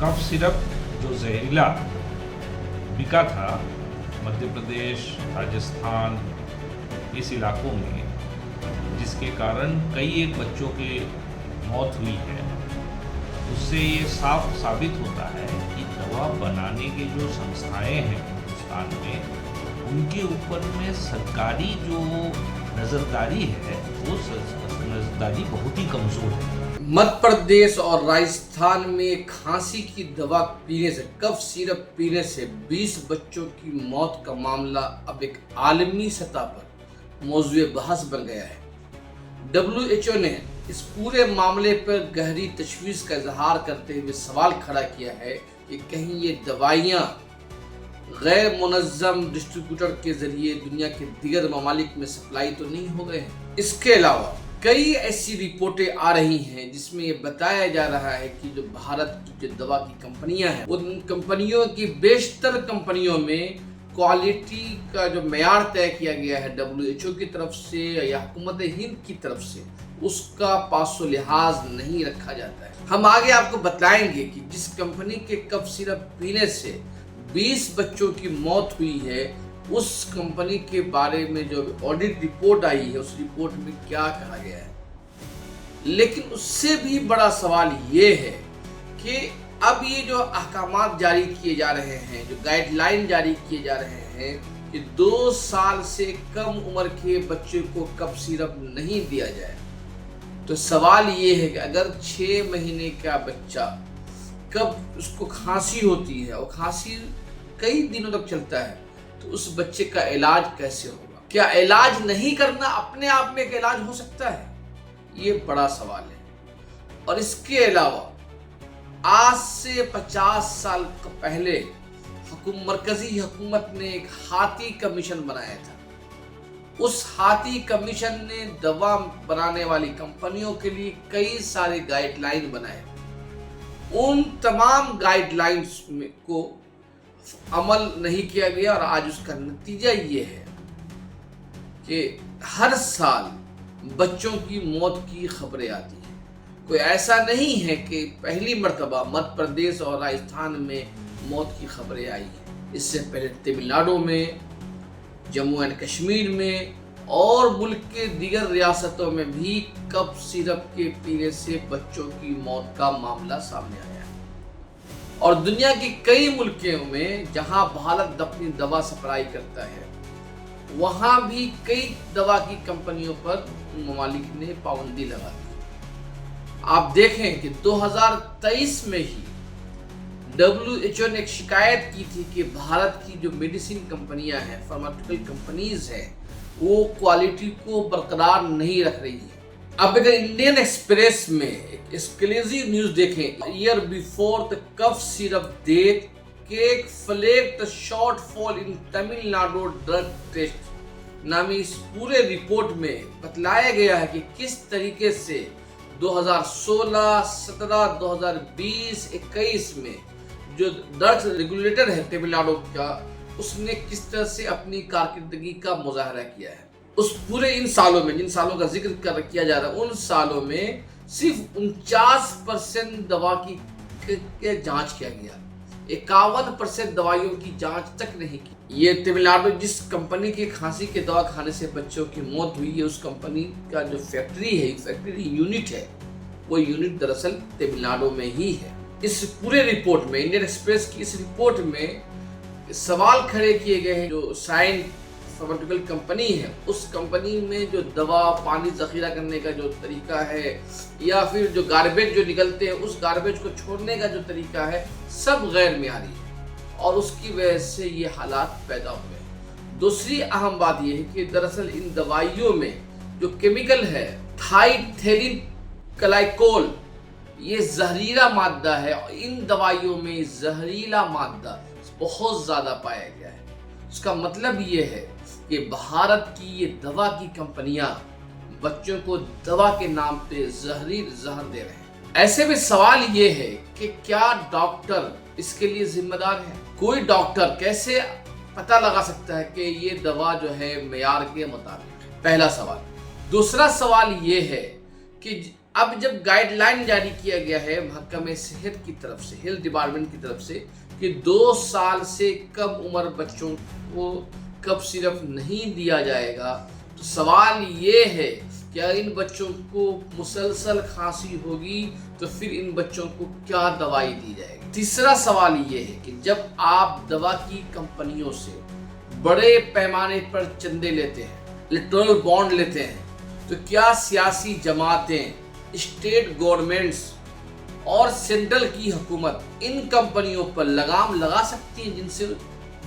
Cough syrup जो जहरीला बिका था मध्य प्रदेश, राजस्थान इस इलाकों में, जिसके कारण कई एक बच्चों की मौत हुई है, उससे ये साफ साबित होता है कि दवा बनाने के जो संस्थाएं हैं हिंदुस्तान में, उनके ऊपर में सरकारी जो नज़रदारी है वो नज़रदारी बहुत ही कमज़ोर है। मध्य प्रदेश और राजस्थान में खांसी की दवा पीने से, कफ सिरप पीने से 20 बच्चों की मौत का मामला अब एक आलमी सतह पर मौजूए बहस बन गया है। WHO ने इस पूरे मामले पर गहरी तशवीश का इजहार करते हुए सवाल खड़ा किया है कि कहीं ये दवाइयाँ गैर मुनज़्ज़म डिस्ट्रीब्यूटर के जरिए दुनिया के दीगर ममालिक में सप्लाई तो नहीं हो गए हैं। इसके अलावा कई ऐसी रिपोर्टें आ रही हैं जिसमें ये बताया जा रहा है कि जो भारत की जो दवा की कंपनियां हैं, उन कंपनियों की बेशतर कंपनियों में क्वालिटी का जो मेयार तय किया गया है WHO की तरफ से या हुकूमत हिंद की तरफ से, उसका पासो लिहाज नहीं रखा जाता है। हम आगे आपको बताएंगे कि जिस कंपनी के कफ सिरप पीने से 20 बच्चों की मौत हुई है, उस कंपनी के बारे में जो ऑडिट रिपोर्ट आई है, उस रिपोर्ट में क्या कहा गया है। लेकिन उससे भी बड़ा सवाल ये है कि अब ये जो अहकामात जारी किए जा रहे हैं, जो गाइडलाइन जारी किए जा रहे हैं कि 2 साल से कम उम्र के बच्चे को कफ सिरप नहीं दिया जाए, तो सवाल ये है कि अगर 6 महीने का बच्चा कब उसको खांसी होती है और खांसी कई दिनों तक चलता है, तो उस बच्चे का इलाज कैसे होगा? क्या इलाज नहीं करना अपने आप में एक इलाज हो सकता है? ये बड़ा सवाल है। और इसके अलावा आज से 50 साल पहले मरकजी हुकूमत ने एक हाथी कमीशन बनाया था। उस हाथी कमीशन ने दवा बनाने वाली कंपनियों के लिए कई सारे गाइडलाइन बनाए। उन तमाम गाइडलाइंस को अमल नहीं किया गया और आज उसका नतीजा ये है कि हर साल बच्चों की मौत की खबरें आती हैं। कोई ऐसा नहीं है कि पहली मर्तबा मध्य प्रदेश और राजस्थान में मौत की खबरें आई हैं। इससे पहले तमिलनाडु में, जम्मू एंड कश्मीर में और मुल्क के दीगर रियासतों में भी कफ सिरप के पीने से बच्चों की मौत का मामला सामने आया है। और दुनिया के कई मुल्कों में जहां भारत अपनी दवा सप्लाई करता है, वहां भी कई दवा की कंपनियों पर ममालिक ने पाबंदी लगा दी। आप देखें कि 2023 में ही WHO ने एक शिकायत की थी कि भारत की जो मेडिसिन कंपनियां हैं, फार्मास्यूटिकल कंपनीज हैं, वो क्वालिटी को बरकरार नहीं रख रही है। अब अगर इंडियन एक्सप्रेस में एक एक्सक्लूसिव न्यूज देखें, year before the cough syrup date cake flagged the shortfall in Tamil Nadu drug test नामी इस पूरे रिपोर्ट में बतलाया गया है कि किस तरीके से 2016, 17, 2020, 21 में जो ड्रग्स रेगुलेटर है तमिलनाडु का, उसने किस तरह से अपनी कारकर्दगी का मुजाहरा किया है। उस पूरे इन सालों में, जिन सालों का जिक्र किया जा रहा है, उन सालों में सिर्फ 49% दवा की जांच किया गया, 51% दवाइयों की जांच तक नहीं की। ये तमिलनाडु जिस कंपनी की खांसी के दवा खाने से बच्चों की मौत हुई है, उस कंपनी का जो फैक्ट्री यूनिट है, वो यूनिट दरअसल तमिलनाडु में ही है। इस पूरे रिपोर्ट में, इंडियन एक्सप्रेस की इस रिपोर्ट में सवाल खड़े किए गए हैं। जो साइन फार्मास्यूटिकल कंपनी है, उस कंपनी में जो दवा पानी जखीरा करने का जो तरीका है, या फिर जो गार्बेज जो निकलते हैं, उस गार्बेज को छोड़ने का जो तरीका है, सब गैर मियारी है और उसकी वजह से ये हालात पैदा हुए। दूसरी अहम बात यह है कि दरअसल इन दवाइयों में जो केमिकल है थाइथेलिन ग्लाइकोल, ये जहरीला मादा है और इन दवाइयों में जहरीला मादा बहुत ज्यादा पाया गया है। उसका मतलब ये है कि भारत की ये दवा की कंपनियां बच्चों को दवा के नाम पे जहर दे रहे हैं। ऐसे में सवाल ये है कि क्या डॉक्टर इसके लिए जिम्मेदार है? कोई डॉक्टर कैसे पता लगा सकता है कि ये दवा जो है मेयार के मुताबिक? पहला सवाल। दूसरा सवाल ये है कि अब जब गाइडलाइन जारी किया गया है महकमे सेहत की तरफ से, हेल्थ डिपार्टमेंट की तरफ से, कि 2 साल से कम उम्र बच्चों को कफ सिरप नहीं दिया जाएगा, तो सवाल ये है क्या इन बच्चों को मुसलसल खांसी होगी तो फिर इन बच्चों को क्या दवाई दी जाएगी। तीसरा सवाल ये है कि जब आप दवा की कंपनियों से बड़े पैमाने पर चंदे लेते हैं, इलेक्टोरल बॉन्ड लेते हैं, तो क्या सियासी जमातें, स्टेट गवर्नमेंट्स और सेंट्रल की हुकूमत इन कंपनियों पर लगाम लगा सकती है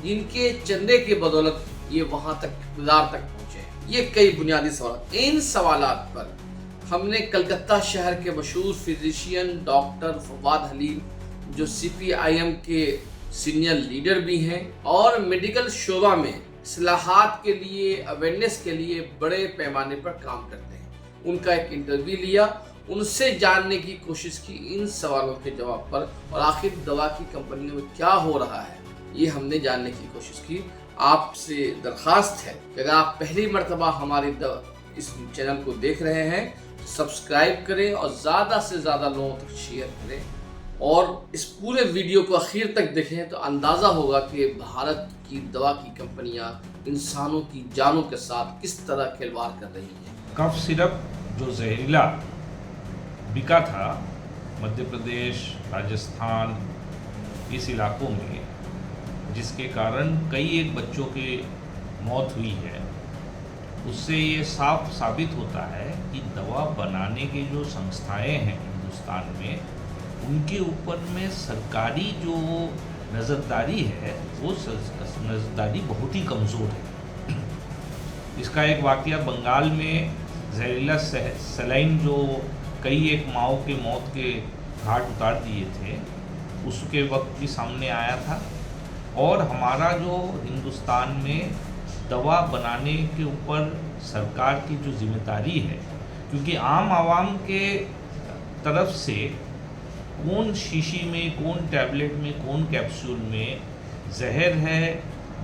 जिनके चंदे के बदौलत ये वहां तक इक़्तिदार तक पहुंचे हैं? ये कई बुनियादी सवाल। इन सवालात पर हमने कलकत्ता शहर के मशहूर फिजिशियन डॉक्टर फवाद हलीम, जो CPIM के सीनियर लीडर भी हैं और मेडिकल शोबा में इस्लाहात के लिए, अवेयरनेस के लिए बड़े पैमाने पर काम करते हैं, उनका एक इंटरव्यू लिया, उनसे जानने की कोशिश की इन सवालों के जवाब पर, और आखिर दवा की कंपनियों में क्या हो रहा है ये हमने जानने की कोशिश की। आपसे दरखास्त है कि अगर आप पहली मर्तबा हमारी इस चैनल को देख रहे हैं तो सब्सक्राइब करें और ज़्यादा से ज़्यादा लोगों तक शेयर करें, और इस पूरे वीडियो को आखिर तक देखें तो अंदाज़ा होगा कि भारत की दवा की कंपनियां इंसानों की जानों के साथ किस तरह खिलवाड़ कर रही हैं। कफ सिरप जो जहरीला बिका था मध्य प्रदेश, राजस्थान, इस इलाकों में, जिसके कारण कई एक बच्चों की मौत हुई है, उससे ये साफ साबित होता है कि दवा बनाने की जो संस्थाएं हैं हिंदुस्तान में, उनके ऊपर में सरकारी जो नज़रदारी है वो नज़रदारी बहुत ही कमज़ोर है। इसका एक वाक़या बंगाल में जहरीला सलाइन जो कई एक माओ के मौत के घाट उतार दिए थे, उसके वक्त भी सामने आया था। और हमारा जो हिंदुस्तान में दवा बनाने के ऊपर सरकार की जो जिम्मेदारी है, क्योंकि आम आवाम के तरफ से कौन शीशी में, कौन टैबलेट में, कौन कैप्सूल में जहर है,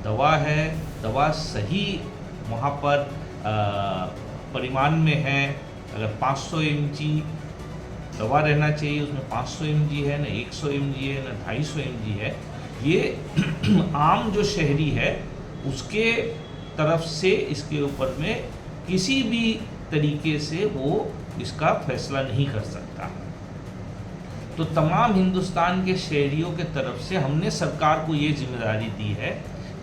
दवा सही वहाँ पर परिमाण में है। अगर 500 mg दवा रहना चाहिए, उसमें 500 mg है, ना 100 mg है, ना 250 mg है। ये आम जो शहरी है उसके तरफ से इसके ऊपर में किसी भी तरीके से वो इसका फैसला नहीं कर सकता। तो तमाम हिंदुस्तान के शहरियों के तरफ से हमने सरकार को ये जिम्मेदारी दी है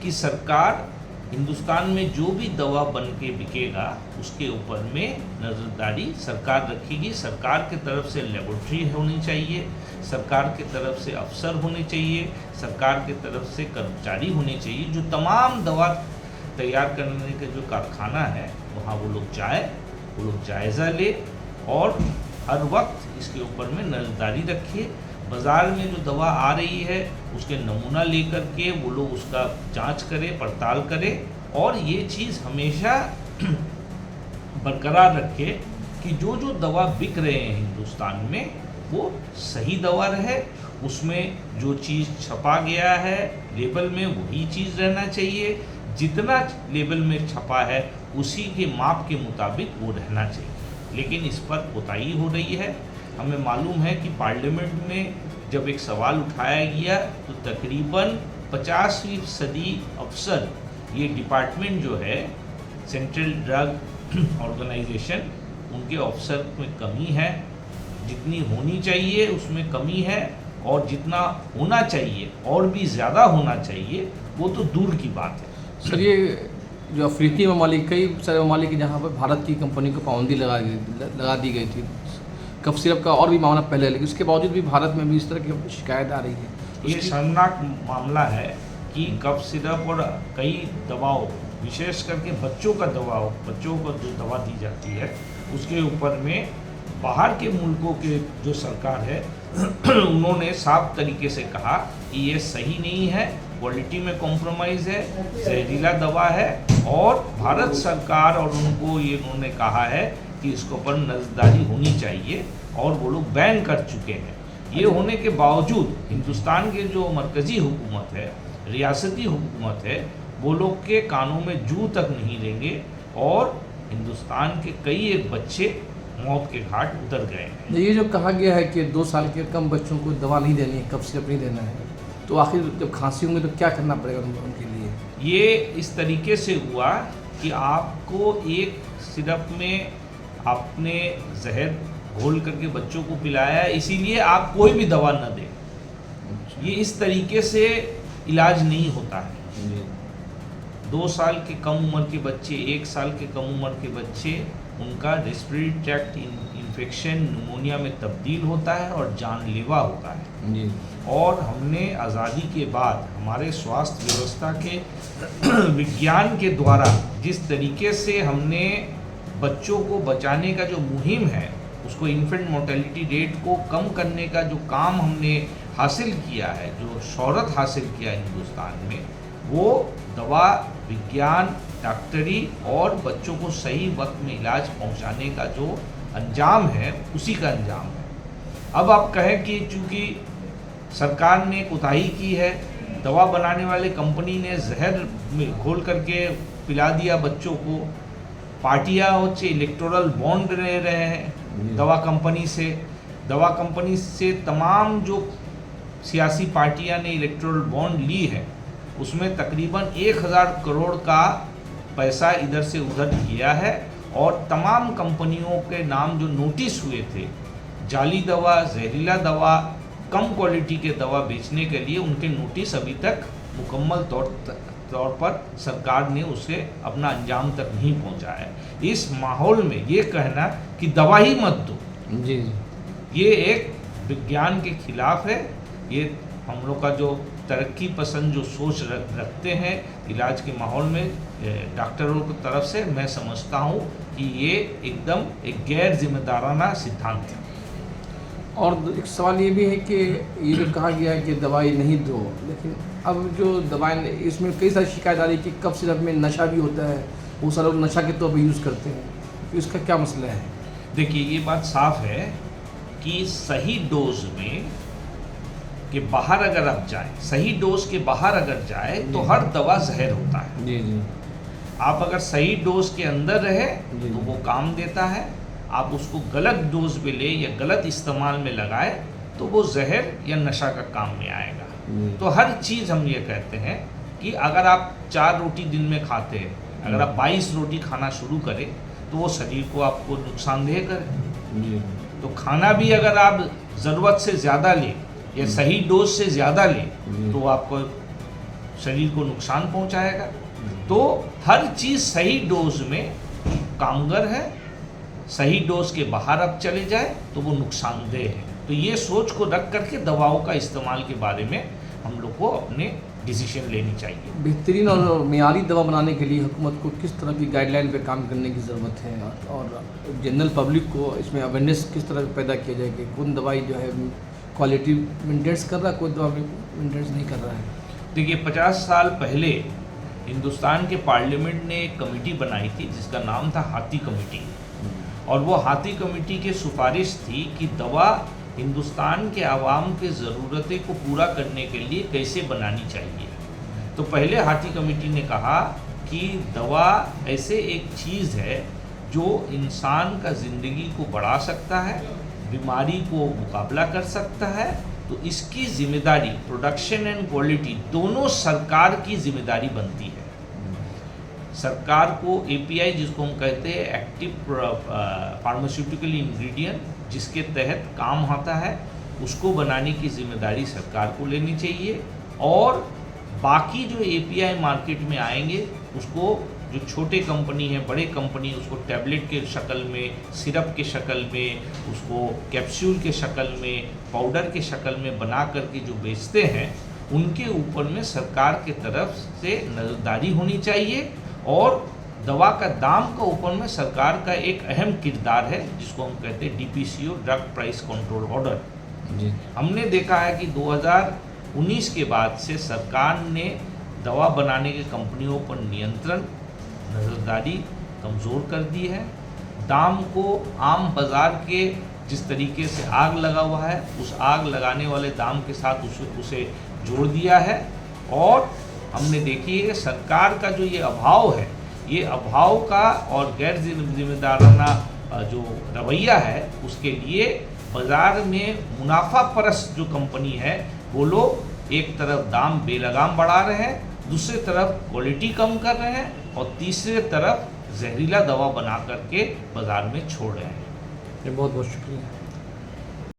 कि सरकार हिंदुस्तान में जो भी दवा बन के बिकेगा उसके ऊपर में नज़रदारी सरकार रखेगी। सरकार के तरफ से लेबोरेटरी होनी चाहिए, सरकार के तरफ से अफसर होने चाहिए, सरकार के तरफ से कर्मचारी होने चाहिए, जो तमाम दवा तैयार करने का जो कारखाना है वहाँ वो लोग जायज़ा ले और हर वक्त इसके ऊपर में नज़रदारी रखिए। बाज़ार में जो दवा आ रही है उसके नमूना लेकर के वो लोग उसका जांच करें, पड़ताल करें, और ये चीज़ हमेशा बरकरार रखे कि जो दवा बिक रहे हैं हिंदुस्तान में वो सही दवा रहे, उसमें जो चीज़ छपा गया है लेबल में वही चीज़ रहना चाहिए, जितना लेबल में छपा है उसी के माप के मुताबिक वो रहना चाहिए। लेकिन इस पर कोताही हो रही है। हमें मालूम है कि पार्लियामेंट में जब एक सवाल उठाया गया तो तकरीबन 50% अफसर, ये डिपार्टमेंट जो है सेंट्रल ड्रग ऑर्गेनाइजेशन, उनके अफसर में कमी है, जितनी होनी चाहिए उसमें कमी है, और जितना होना चाहिए और भी ज़्यादा होना चाहिए वो तो दूर की बात है। सर, ये जो अफ्रीकी ममालिक, कई सारे ममालिक जहाँ पर भारत की कंपनी को पाबंदी लगा दी गई थी कफ सिरप का, और भी मामला पहले, लेकिन उसके बावजूद भी भारत में भी इस तरह की शिकायत आ रही है। ये शर्मनाक मामला है कि कफ सिरप और कई दवाओं, विशेष करके बच्चों को जो दवा दी जाती है उसके ऊपर में बाहर के मुल्कों के जो सरकार है उन्होंने साफ तरीके से कहा कि ये सही नहीं है, क्वालिटी में कॉम्प्रोमाइज़ है, जहरीला दवा है, और भारत सरकार और उनको ये उन्होंने कहा है कि इसके ऊपर नज़रदारी होनी चाहिए, और वो लोग बैन कर चुके हैं। ये होने के बावजूद हिंदुस्तान के जो मरकज़ी हुकूमत है, रियासती हुकूमत है, वो लोग के कानों में जू तक नहीं लेंगे, और हिंदुस्तान के कई एक बच्चे मौत के घाट उतर गए हैं। ये जो कहा गया है कि 2 साल के कम बच्चों को दवा नहीं देनी है, कफ सिरप नहीं देना है, तो आखिर जब खांसी होंगी तो क्या करना पड़ेगा उनके लिए? ये इस तरीके से हुआ कि आपको एक सिरप में आपने जहर घोल करके बच्चों को पिलाया है, इसीलिए आप कोई भी दवा न दें। ये इस तरीके से इलाज नहीं होता है। 2 साल के कम उम्र के बच्चे, 1 साल के कम उम्र के बच्चे, उनका रेस्पिरेटरी ट्रैक्ट इन्फेक्शन निमोनिया में तब्दील होता है और जानलेवा होता है। जी। और हमने आज़ादी के बाद हमारे स्वास्थ्य व्यवस्था के विज्ञान के द्वारा जिस तरीके से हमने बच्चों को बचाने का जो मुहिम है, उसको इन्फेंट मोर्टेलिटी रेट को कम करने का जो काम हमने हासिल किया है, जो शोहरत हासिल किया हिंदुस्तान में, वो दवा, विज्ञान, डॉक्टरी और बच्चों को सही वक्त में इलाज पहुंचाने का जो अंजाम है, उसी का अंजाम है। अब आप कहें कि चूँकि सरकार ने कोताही की है, दवा बनाने वाले कंपनी ने जहर में घोल करके पिला दिया बच्चों को, पार्टियां होचे इलेक्टोरल बॉन्ड ले रहे हैं दवा कंपनी से तमाम जो सियासी पार्टियां ने इलेक्टोरल बॉन्ड ली है, उसमें तकरीबन 1000 करोड़ का पैसा इधर से उधर किया है। और तमाम कंपनियों के नाम जो नोटिस हुए थे, जाली दवा, जहरीला दवा, कम क्वालिटी के दवा बेचने के लिए, उनके नोटिस अभी तक मुकम्मल तौर पर सरकार ने उसे अपना अंजाम तक नहीं पहुंचाया है। इस माहौल में ये कहना कि दवा ही मत दो, जी, ये एक विज्ञान के खिलाफ है। ये हम लोग का जो तरक्की पसंद जो सोच रखते हैं इलाज के माहौल में, डॉक्टरों की तरफ से मैं समझता हूँ कि ये एकदम एक गैर जिम्मेदाराना सिद्धांत है। और एक सवाल ये भी है कि ये जो कहा गया है कि दवाई नहीं दो, लेकिन अब जो दवाएं, इसमें कई सारी शिकायत आ रही है कि कफ सिरप में नशा भी होता है, बहुत सारे लोग नशा के तौर पर यूज़ करते हैं, तो इसका क्या मसला है? देखिए, ये बात साफ है कि सही डोज में के बाहर अगर आप जाएं, सही डोज के बाहर अगर जाए तो हर दवा जहर होता है। जी जी। आप अगर सही डोज के अंदर रहे जी। तो वो काम देता है, आप उसको गलत डोज पे ले या गलत इस्तेमाल में लगाए तो वो जहर या नशा का काम में आएगा। तो हर चीज़ हम ये कहते हैं कि अगर आप 4 रोटी दिन में खाते हैं, अगर आप 22 रोटी खाना शुरू करें तो वो शरीर को आपको नुकसानदेह करे। तो खाना भी अगर आप ज़रूरत से ज़्यादा लें या सही डोज से ज़्यादा लें तो आपको शरीर को नुकसान पहुंचाएगा। तो हर चीज़ सही डोज में कामगर है, सही डोज के बाहर अब चले जाए तो वो नुकसानदेह है। तो ये सोच को रख करके दवाओं का इस्तेमाल के बारे में हम लोग को अपने डिसीजन लेनी चाहिए। बेहतरीन और मियारी दवा बनाने के लिए हुकूमत को किस तरह की गाइडलाइन पे काम करने की ज़रूरत है, और जनरल पब्लिक को इसमें अवेयरनेस किस तरह पैदा किया जाए कि कौन दवाई जो है क्वालिटी मेंटेन्स कर रहा है, कोई दवा मेंटेन्स नहीं कर रहा है? देखिए, 50 साल पहले हिंदुस्तान के पार्लियामेंट ने एक कमेटी बनाई थी जिसका नाम था हाथी कमेटी, और वो हाथी कमेटी की सिफारिश थी कि दवा हिंदुस्तान के आवाम के ज़रूरतें को पूरा करने के लिए कैसे बनानी चाहिए। तो पहले हाथी कमेटी ने कहा कि दवा ऐसे एक चीज़ है जो इंसान का ज़िंदगी को बढ़ा सकता है, बीमारी को मुकाबला कर सकता है, तो इसकी जिम्मेदारी प्रोडक्शन एंड क्वालिटी दोनों सरकार की जिम्मेदारी बनती है। सरकार को एपीआई, जिसको हम कहते हैं एक्टिव फार्मास्यूटिकल इंग्रेडिएंट, जिसके तहत काम आता है, उसको बनाने की जिम्मेदारी सरकार को लेनी चाहिए। और बाकी जो एपीआई मार्केट में आएंगे उसको जो छोटे कंपनी है, बड़े कंपनी, उसको टैबलेट के शक्ल में, सिरप के शक्ल में, उसको कैप्सूल के शक्ल में, पाउडर के शक्ल में बना करके जो बेचते हैं, उनके ऊपर में सरकार के तरफ से नज़रदारी होनी चाहिए। और दवा का दाम का ऊपर में सरकार का एक अहम किरदार है, जिसको हम कहते हैं DPCO, drug price control order. जी। हमने देखा है कि 2019 के बाद से सरकार ने दवा बनाने के कंपनियों पर नियंत्रण, नज़रदारी कमज़ोर कर दी है। दाम को आम बाज़ार के जिस तरीके से आग लगा हुआ है, उस आग लगाने वाले दाम के साथ उसे जोड़ दिया है। और हमने देखी है सरकार का जो ये अभाव है, ये अभाव का और गैर जिम्मेदाराना जो रवैया है उसके लिए बाज़ार में मुनाफा परस्त जो कंपनी है वो लोग एक तरफ दाम बेलगाम बढ़ा रहे हैं, दूसरी तरफ क्वालिटी कम कर रहे हैं और तीसरे तरफ जहरीला दवा बना करके बाज़ार में छोड़ रहे हैं। बहुत बहुत शुक्रिया।